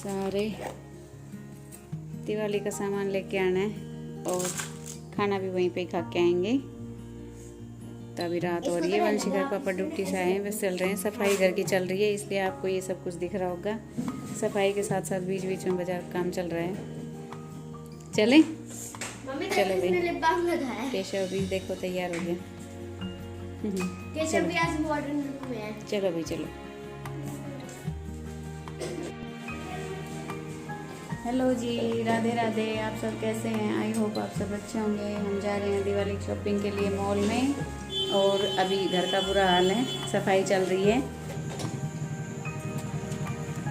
सारे दिवाली का सामान लेके आना है और खाना भी वहीं पे खा के आएंगे। तो अभी रात हो रही है, वंशिका पापा ड्यूटी से आए हैं, बस चल रहे हैं। सफाई घर की चल रही है इसलिए आपको ये सब कुछ दिख रहा होगा। सफाई के साथ साथ बीच बीच में बाजार काम चल रहा है। चलें? चलो भाई, केशव भी देखो तैयार हो गया। केशव भी आज मॉडर्न लुक में है। चलो भाई चलो। हेलो जी, राधे राधे। आप सब कैसे हैं? आई होप आप सब अच्छे होंगे। हम जा रहे हैं दिवाली शॉपिंग के लिए मॉल में और अभी घर का बुरा हाल है, सफाई चल रही है।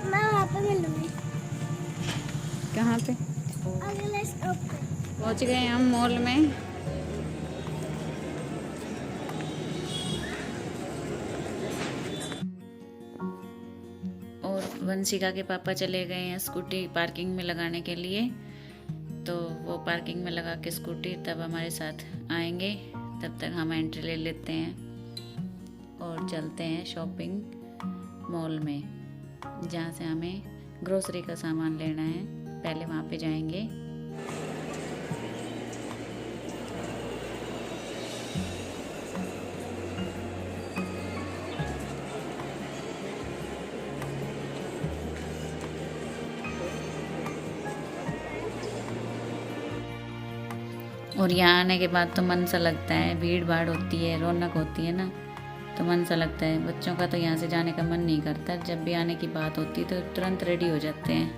मैं वहाँ पे मिलूंगी। कहाँ पे? अगले स्टॉप पे। पहुँच गए हम मॉल में। और वंशिका के पापा चले गए हैं स्कूटी पार्किंग में लगाने के लिए, तो वो पार्किंग में लगा के स्कूटी तब हमारे साथ आएंगे। तब तक हम एंट्री ले लेते हैं और चलते हैं शॉपिंग मॉल में, जहाँ से हमें ग्रोसरी का सामान लेना है। पहले वहाँ पे जाएंगे। और यहाँ आने के बाद तो मन सा लगता है, भीड़ भाड़ होती है, रौनक होती है ना, तो मन सा लगता है। बच्चों का तो यहाँ से जाने का मन नहीं करता, जब भी आने की बात होती तो तुरंत रेडी हो जाते हैं।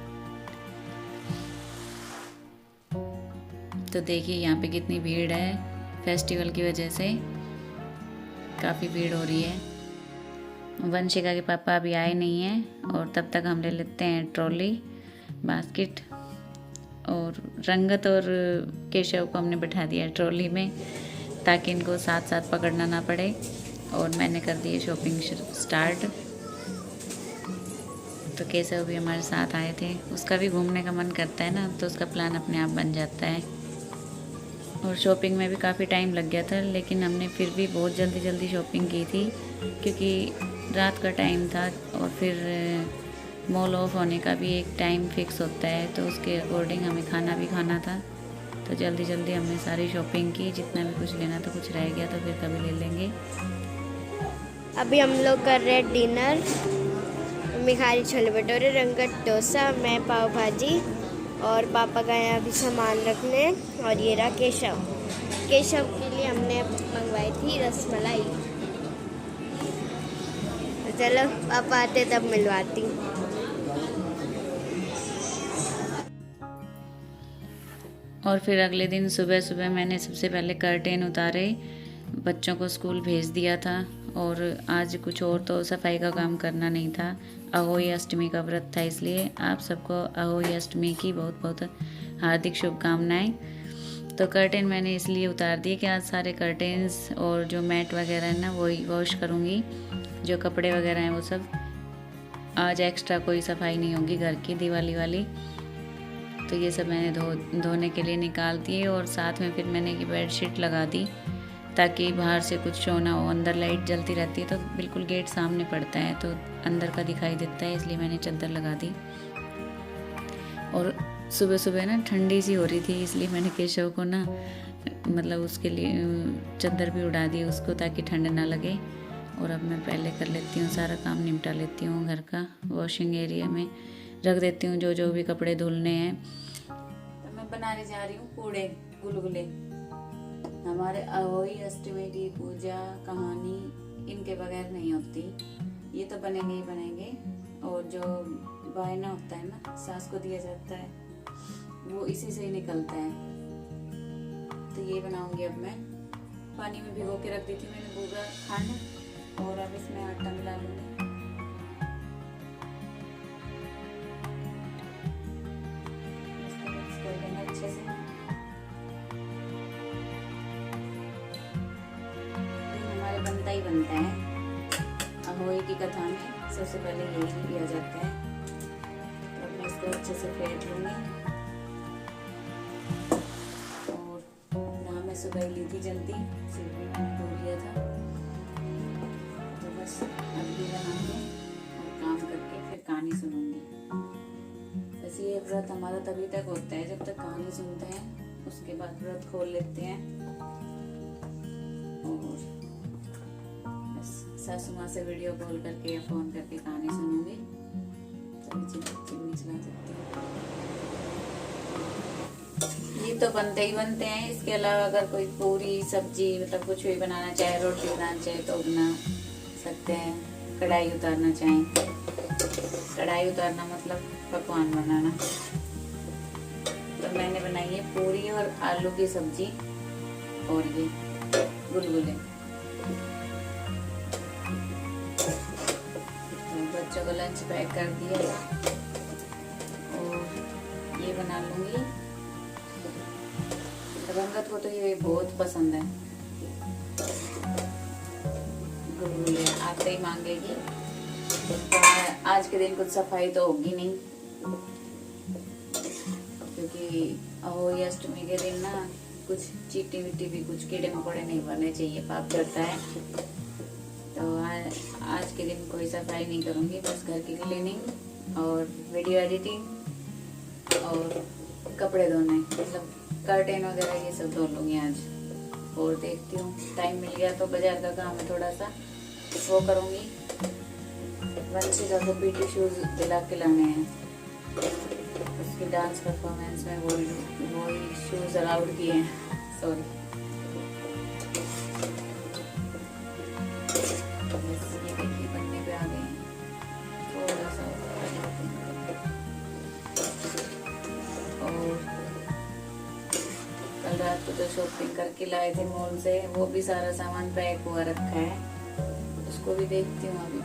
तो देखिए यहाँ पे कितनी भीड़ है, फेस्टिवल की वजह से काफ़ी भीड़ हो रही है। वंशिका के पापा अभी आए नहीं हैं और तब तक हम ले लेते हैं ट्रॉली, बास्केट। और रंगत और केशव को हमने बैठा दिया ट्रॉली में ताकि इनको साथ साथ पकड़ना ना पड़े। और मैंने कर दी शॉपिंग स्टार्ट। तो केशव भी हमारे साथ आए थे, उसका भी घूमने का मन करता है ना, तो उसका प्लान अपने आप बन जाता है। और शॉपिंग में भी काफ़ी टाइम लग गया था, लेकिन हमने फिर भी बहुत जल्दी जल्दी शॉपिंग की थी क्योंकि रात का टाइम था और फिर मॉल ऑफ होने का भी एक टाइम फिक्स होता है, तो उसके अकॉर्डिंग हमें खाना भी खाना था। तो जल्दी जल्दी हमने सारी शॉपिंग की, जितना भी कुछ लेना था, कुछ रह गया तो फिर कभी ले लेंगे। अभी हम लोग कर रहे हैं डिनर। मम्मी खा रही छोले भटूरे, रंगत डोसा, मैं पाव भाजी और पापा गए अभी सामान रखने। और ये रहा केशव। केशव के लिए हमने मंगवाई थी रसमलाई। तो चलो पापा आते तब मिलवाती हूँ। और फिर अगले दिन सुबह सुबह मैंने सबसे पहले कर्टेन उतारे, बच्चों को स्कूल भेज दिया था। और आज कुछ और तो सफाई का काम करना नहीं था, अहोई अष्टमी का व्रत था, इसलिए आप सबको अहोई अष्टमी की बहुत बहुत हार्दिक शुभकामनाएं। तो कर्टेन मैंने इसलिए उतार दिए कि आज सारे कर्टेन्स और जो मैट वगैरह है ना वही वॉश करूँगी। जो कपड़े वगैरह हैं वो सब आज एक्स्ट्रा कोई सफाई नहीं होगी घर की दिवाली वाली। तो ये सब मैंने धोने के लिए निकाल दिए। और साथ में फिर मैंने की बेडशीट लगा दी ताकि बाहर से कुछ शो ना हो। अंदर लाइट जलती रहती है तो बिल्कुल गेट सामने पड़ता है तो अंदर का दिखाई देता है, इसलिए मैंने चादर लगा दी। और सुबह सुबह ना ठंडी सी हो रही थी, इसलिए मैंने केशव को ना मतलब उसके लिए चादर भी उड़ा दी उसको ताकि ठंड ना लगे। और अब मैं पहले कर लेती हूँ, सारा काम निपटा लेती हूँ घर का। वॉशिंग एरिया में रख देती हूँ जो जो भी कपड़े धुलने हैं। तो मैं बनाने जा रही हूँ पूड़े गुलगुले। हमारे अहोई अष्टमी की पूजा कहानी इनके बगैर नहीं होती, ये तो बनेंगे ही बनेंगे। और जो वायना होता है ना, सास को दिया जाता है, वो इसी से ही निकलता है। तो ये बनाऊंगी अब मैं। पानी में भिगो के रख दी थी मैंने बूरा खाना, और अब इसमें आटा मिला लूँगी। अच्छे से हमारे बनता ही बनता है। अहोई की कथा में सबसे पहले यही किया जाता है। तो मैं इसको अच्छे से फेंट लूँगी। और यहाँ मैं सुबह ली थी जल्दी, सिर भी धो लिया था, तो बस अब भी बनाऊंगी और काम करके फिर कहानी सुनूंगी। व्रत हमारा तभी तक होता है जब तक कहानी सुनते हैं, उसके बाद व्रत खोल लेते हैं। और बस सासू माँ से वीडियो कॉल करके या फोन करके कहानी सुनूंगी, तभी चिमनी चला सकती हूँ। ये तो बनते ही बनते हैं। इसके अलावा अगर कोई पूरी सब्जी मतलब कुछ भी बनाना चाहे, रोटी बनाना चाहे तो बना सकते हैं। कढ़ाई उतारना चाहें, कढ़ाई उतारना मतलब पकवान बनाना। तो मैंने बनाई है पूरी और आलू की सब्जी और ये गुलगुले। तो बच्चों को लंच पैक कर दिया और ये बना लूंगी। रंगत को तो ये बहुत पसंद है, गुलगुले आते ही मांगेगी। तो आज के दिन कुछ सफाई तो होगी नहीं, क्योंकि अहोई अष्टमी के दिन ना कुछ चीटी विट्टी भी, कुछ कीड़े मकोड़े नहीं बनने चाहिए, पाप चढ़ता है। तो आज के दिन कोई सफाई नहीं करूँगी, बस घर की क्लीनिंग और वीडियो एडिटिंग और कपड़े धोने, मतलब कर्टेन वगैरह ये सब धो लूँगी आज। और देखती हूँ टाइम मिल गया तो बाजार का काम है थोड़ा सा वो करूँगी। वंशिका को पीटी शूज दिला के लाने हैं, उसकी डांस परफॉर्मेंस में वही शूज अलाउड किए हैं। सॉरी, ये देखिए बनने पे आ गए हैं, थोड़ा सा और कल रात को जो शॉपिंग करके लाए थे मॉल से, वो भी सारा सामान पैक हुआ रखा है। उसको भी देखती हूँ, अभी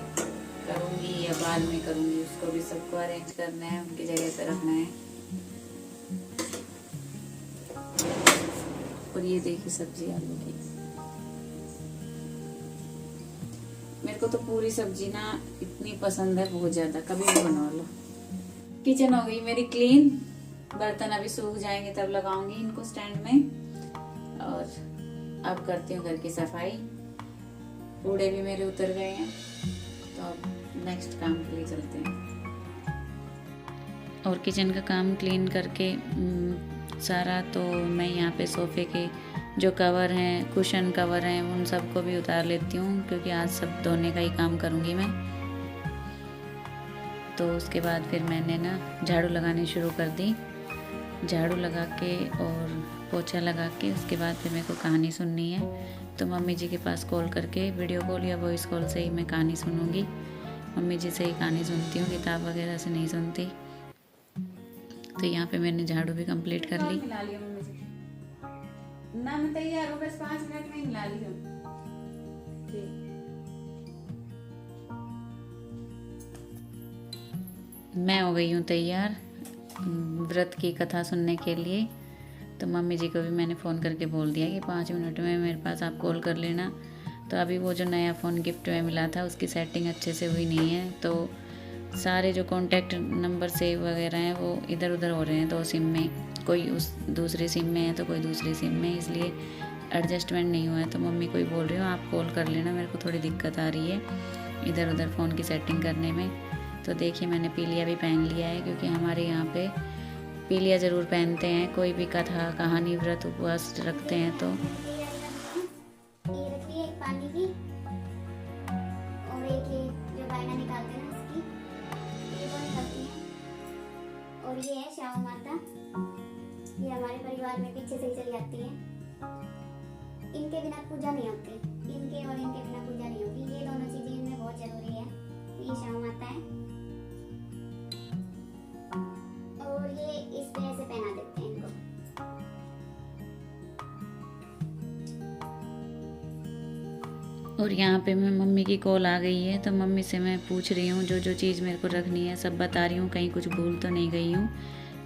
करूँगी या बाद में करूँगी। उसको भी सबको अरेंज करना है, उनकी जगह पे रखना है। और ये देखिए सब्जी आलू की। मेरे को तो पूरी सब्जी ना इतनी पसंद है, बहुत ज्यादा, कभी भी बनवा लो। किचन हो गई मेरी क्लीन, बर्तन अभी सूख जाएंगे तब लगाऊंगी इनको स्टैंड में। और अब करती हूँ घर की सफाई। कूड़े भी मेरे उतर गए हैं, तो अब नेक्स्ट काम के लिए चलते हैं। और किचन का काम क्लीन करके सारा तो मैं यहाँ पे सोफे के जो कवर हैं, कुशन कवर हैं, उन सबको भी उतार लेती हूँ, क्योंकि आज सब धोने का ही काम करूँगी मैं। तो उसके बाद फिर मैंने ना झाड़ू लगानी शुरू कर दी। झाड़ू लगा के और पोछा लगा के उसके बाद फिर मेरे को कहानी सुननी है। तो मम्मी जी के पास कॉल करके वीडियो कॉल या वॉइस कॉल से ही मैं कहानी सुनूंगी। मम्मी जी से ही कहानी सुनती हूँ, किताब वगैरह से नहीं सुनती। तो यहाँ पे मैंने झाड़ू भी कंप्लीट कर ली। ना मैं तैयार हूँ, बस 5 मिनट में हिला ली हूँ। मैं हो गई हूँ तैयार व्रत की कथा सुनने के लिए। तो मम्मी जी को भी मैंने फ़ोन करके बोल दिया कि 5 मिनट में मेरे पास आप कॉल कर लेना। तो अभी वो जो नया फ़ोन गिफ्ट में मिला था उसकी सेटिंग अच्छे से हुई नहीं है, तो सारे जो कॉन्टैक्ट नंबर सेव वगैरह हैं वो इधर उधर हो रहे हैं। 2 सिम में, कोई उस दूसरी सिम में है तो कोई दूसरी सिम में, इसलिए एडजस्टमेंट नहीं हुआ है। तो मम्मी को ही बोल रही हूँ आप कॉल कर लेना, मेरे को थोड़ी दिक्कत आ रही है इधर उधर फ़ोन की सेटिंग करने में। तो देखिए मैंने पीलिया भी पहन लिया है, क्योंकि हमारे यहाँ पे पीलिया ज़रूर पहनते हैं, कोई भी कथा कहानी व्रत उपवास रखते हैं तो। पानी की और एक ये जो बायना निकालते हैं ना इसकी, ये वो निकालती हैं। और ये है श्यामा माता, ये हमारे परिवार में पीछे से ही चली जाती है। इनके बिना पूजा नहीं होती, इनके और इनके बिना पूजा नहीं होती। ये दोनों चीजें इनमें बहुत जरूरी है। ये श्यामा माता है और ये इस तरह से पहना देते हैं इनको। और यहाँ पे मैं मम्मी की कॉल आ गई है, तो मम्मी से मैं पूछ रही हूँ जो जो चीज़ मेरे को रखनी है सब बता रही हूँ, कहीं कुछ भूल तो नहीं गई हूँ।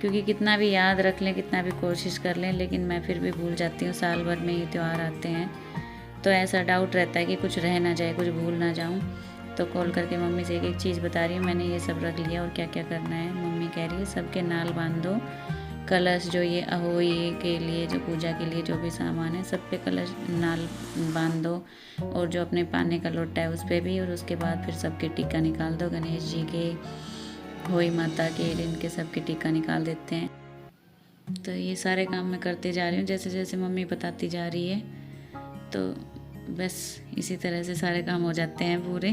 क्योंकि कितना भी याद रख लें, कितना भी कोशिश कर लें, लेकिन मैं फिर भी भूल जाती हूँ। साल भर में ये त्यौहार आते हैं तो ऐसा डाउट रहता है कि कुछ रह ना जाए, कुछ भूल ना जाऊँ। तो कॉल करके मम्मी से एक एक चीज़ बता रही हूँ, मैंने ये सब रख लिया और क्या क्या करना है। मम्मी कह रही है सबके नाल बांध दो, कलश जो ये अहोई के लिए जो पूजा के लिए जो भी सामान है सब पे कलश नाल बांध दो, और जो अपने पानी का लोटा है उस पर भी। और उसके बाद फिर सबके टीका निकाल दो, गणेश जी के होई माता के, इनके सबके टीका निकाल देते हैं। तो ये सारे काम मैं करते जा रही हूँ जैसे जैसे मम्मी बताती जा रही है। तो बस इसी तरह से सारे काम हो जाते हैं पूरे।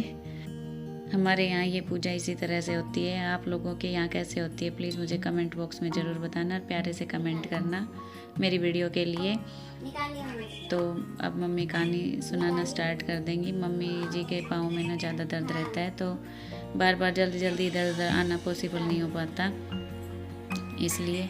हमारे यहाँ ये पूजा इसी तरह से होती है। आप लोगों के यहाँ कैसे होती है प्लीज़ मुझे कमेंट बॉक्स में ज़रूर बताना और प्यारे से कमेंट करना मेरी वीडियो के लिए। तो अब मम्मी कहानी सुनाना स्टार्ट कर देंगी। मम्मी जी के पाँव में ना ज़्यादा दर्द रहता है, तो बार बार जल्दी जल्दी इधर उधर आना पॉसिबल नहीं हो पाता, इसलिए।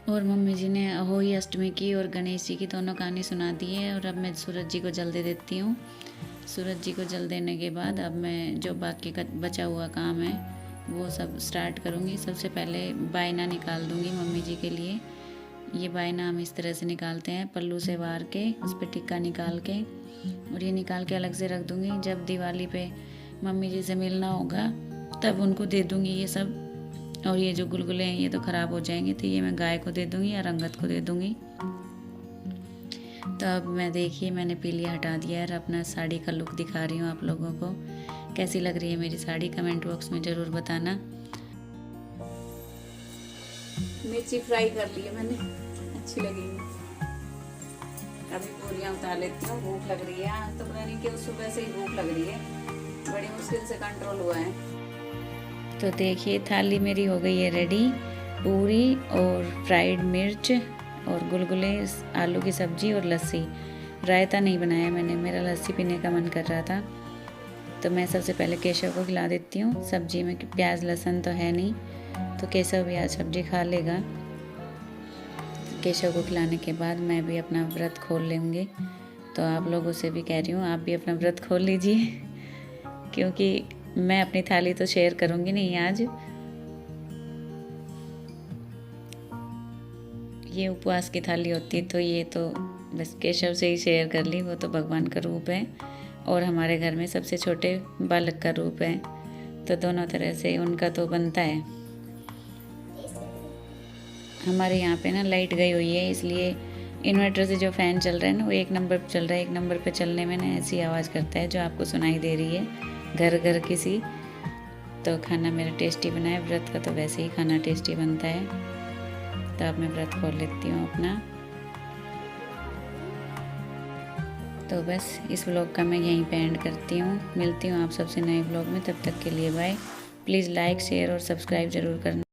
और मम्मी जी ने अहोई अष्टमी की और गणेश जी की दोनों कहानी सुना दी है। और अब मैं सूरज जी को जल दे देती हूँ। सूरज जी को जल देने के बाद अब मैं जो बाकी का बचा हुआ काम है वो सब स्टार्ट करूँगी। सबसे पहले बायना निकाल दूँगी मम्मी जी के लिए। ये बायना हम इस तरह से निकालते हैं, पल्लू से वार के उस पर टिक्का निकाल के, और ये निकाल के अलग से रख दूँगी। जब दिवाली पे मम्मी जी से मिलना होगा तब उनको दे दूँगी ये सब। और ये जो गुलगुले हैं ये तो ख़राब हो जाएंगे, तो ये मैं गाय को दे दूँगी या रंगत को दे दूँगी। तो अब मैं देखिए मैंने पीलिया हटा दिया है और अपना साड़ी का लुक दिखा रही हूँ आप लोगों को। कैसी लग रही है मेरी साड़ी कमेंट बॉक्स में ज़रूर बताना। मिर्ची फ्राई कर ली है मैंने, अच्छी लगेगी। अभी पूरियाँ उतार लेती हूँ, भूख लग रही है। आज तो पता नहीं क्यों सुबह से ही भूख लग रही है, बड़ी मुश्किल से कंट्रोल हुआ है। तो देखिए थाली मेरी हो गई है रेडी। पूरी और फ्राइड मिर्च और गुलगुले, आलू की सब्जी और लस्सी। रायता नहीं बनाया मैंने, मेरा लस्सी पीने का मन कर रहा था। तो मैं सबसे पहले केशव को खिला देती हूँ। सब्जी में प्याज लहसुन तो है नहीं, तो केशव भी आज सब्जी खा लेगा। केशव को खिलाने के बाद मैं भी अपना व्रत खोल लूँगी। तो आप लोगों से भी कह रही हूँ, आप भी अपना व्रत खोल लीजिए, क्योंकि मैं अपनी थाली तो शेयर करूँगी नहीं आज। ये उपवास की थाली होती, तो ये तो बस केशव से ही शेयर कर ली। वो तो भगवान का रूप है और हमारे घर में सबसे छोटे बालक का रूप है, तो दोनों तरह से उनका तो बनता है। हमारे यहाँ पे ना लाइट गई हुई है, इसलिए इन्वर्टर से जो फ़ैन चल रहा है ना, वो 1 नंबर पर चल रहा है। 1 नंबर पे चलने में ना ऐसी आवाज़ करता है जो आपको सुनाई दे रही है घर घर किसी। तो खाना मेरा टेस्टी बना है, व्रत का तो वैसे ही खाना टेस्टी बनता है। तो अब मैं व्रत खोल लेती हूँ अपना। तो बस इस व्लॉग का मैं यहीं पे एंड करती हूँ। मिलती हूँ आप सबसे नए व्लॉग में, तब तक के लिए बाय। प्लीज़ लाइक शेयर और सब्सक्राइब ज़रूर करना।